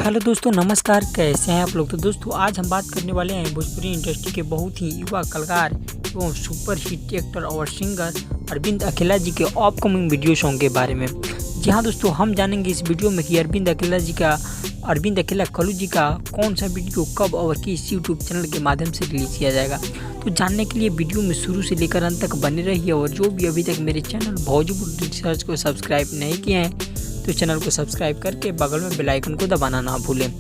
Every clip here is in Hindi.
हेलो दोस्तों, नमस्कार। कैसे हैं आप लोग। तो दोस्तों आज हम बात करने वाले हैं भोजपुरी इंडस्ट्री के बहुत ही युवा कलाकार एवं सुपर हिट एक्टर और सिंगर अरविंद अकेला जी के अपकमिंग वीडियो सॉन्ग के बारे में। जी हाँ दोस्तों, हम जानेंगे इस वीडियो में कि अरविंद अकेला कल्लू जी का कौन सा वीडियो कब और किस यूट्यूब चैनल के माध्यम से रिलीज किया जाएगा। तो जानने के लिए वीडियो में शुरू से लेकर अंत तक बने रहिए। और जो भी अभी तक मेरे चैनल भोजपुरी रिसर्च को सब्सक्राइब नहीं किए हैं तो चैनल को सब्सक्राइब करके बगल में बेल आइकन को दबाना ना भूलें।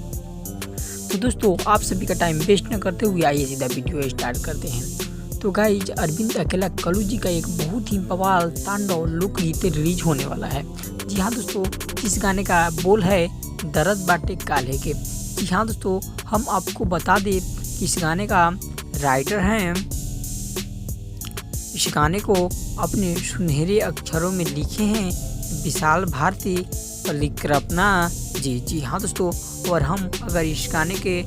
तो दोस्तों आप सभी का टाइम वेस्ट न करते हुए आइए सीधा वीडियो स्टार्ट करते हैं। तो गाइज, अरविंद अकेला कल्लू जी का एक बहुत ही बवाल तांडव लोकगीत रिलीज होने वाला है। जी हाँ दोस्तों, इस गाने का बोल है दर्द बाटे काल्हे के। जी हाँ दोस्तों, हम आपको बता दें कि इस गाने का राइटर हैं, इस गाने को अपने सुनहरे अक्षरों में लिखे हैं विशाल भारती परिकल्पना जी। जी हाँ दोस्तों, और हम अगर इस गाने के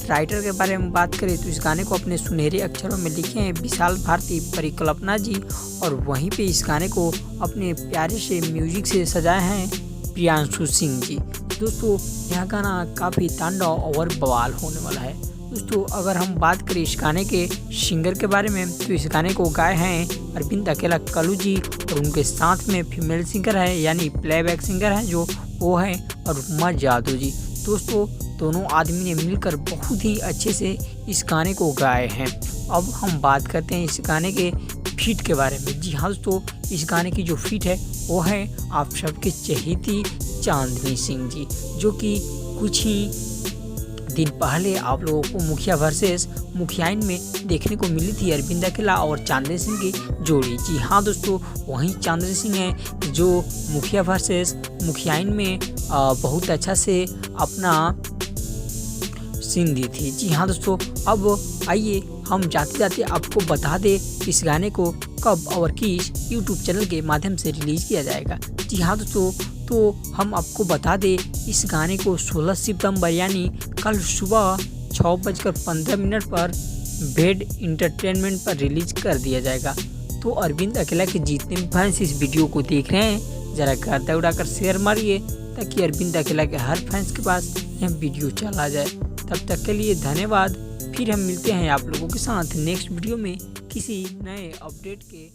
राइटर के बारे में बात करें तो इस गाने को अपने सुनहरे अक्षरों में लिखे हैं विशाल भारती परिकल्पना जी। और वहीं पे इस गाने को अपने प्यारे से म्यूजिक से सजाए हैं प्रियांशु सिंह जी। दोस्तों यह गाना काफ़ी तांडव और बवाल होने वाला है। दोस्तों अगर हम बात करें इस गाने के सिंगर के बारे में तो इस गाने को गाए हैं अरविंद अकेला कल्लू जी और उनके साथ में फीमेल सिंगर है यानी प्लेबैक सिंगर है जो वो है अरुमा जादू जी। दोस्तों दोनों आदमी ने मिलकर बहुत ही अच्छे से इस गाने को गाए हैं। अब हम बात करते हैं इस गाने के फीट के बारे में। जी हाँ दोस्तों, इस गाने की जो फीट है वो है आप सबके चहेती चांदनी सिंह जी, जो कि कुछ ही दिन पहले आप लोगों को मुखिया वर्सेस मुखियाइन में देखने को मिली थी अरविंद अकेला और चांदनी सिंह की जोड़ी। जी हाँ दोस्तों, वहीं चांदनी सिंह है जो मुखिया वर्सेस मुखियाइन में बहुत अच्छा से अपना सीन दी थी। जी हाँ दोस्तों, अब आइए हम जाते जाते आपको बता दें इस गाने को कब और किस यूट्यूब चैनल के माध्यम से रिलीज किया जाएगा। जी हाँ दोस्तों, तो हम आपको बता दें इस गाने को 16 सितंबर यानी कल सुबह 6:15 पर भेड इंटरटेनमेंट पर रिलीज कर दिया जाएगा। तो अरविंद अकेला के जितने भी फैंस इस वीडियो को देख रहे हैं जरा गर्दा उड़ाकर शेयर मारिए ताकि अरविंद अकेला के हर फैंस के पास यह वीडियो चला जाए। तब तक के लिए धन्यवाद। फिर हम मिलते हैं आप लोगों के साथ नेक्स्ट वीडियो में किसी नए अपडेट के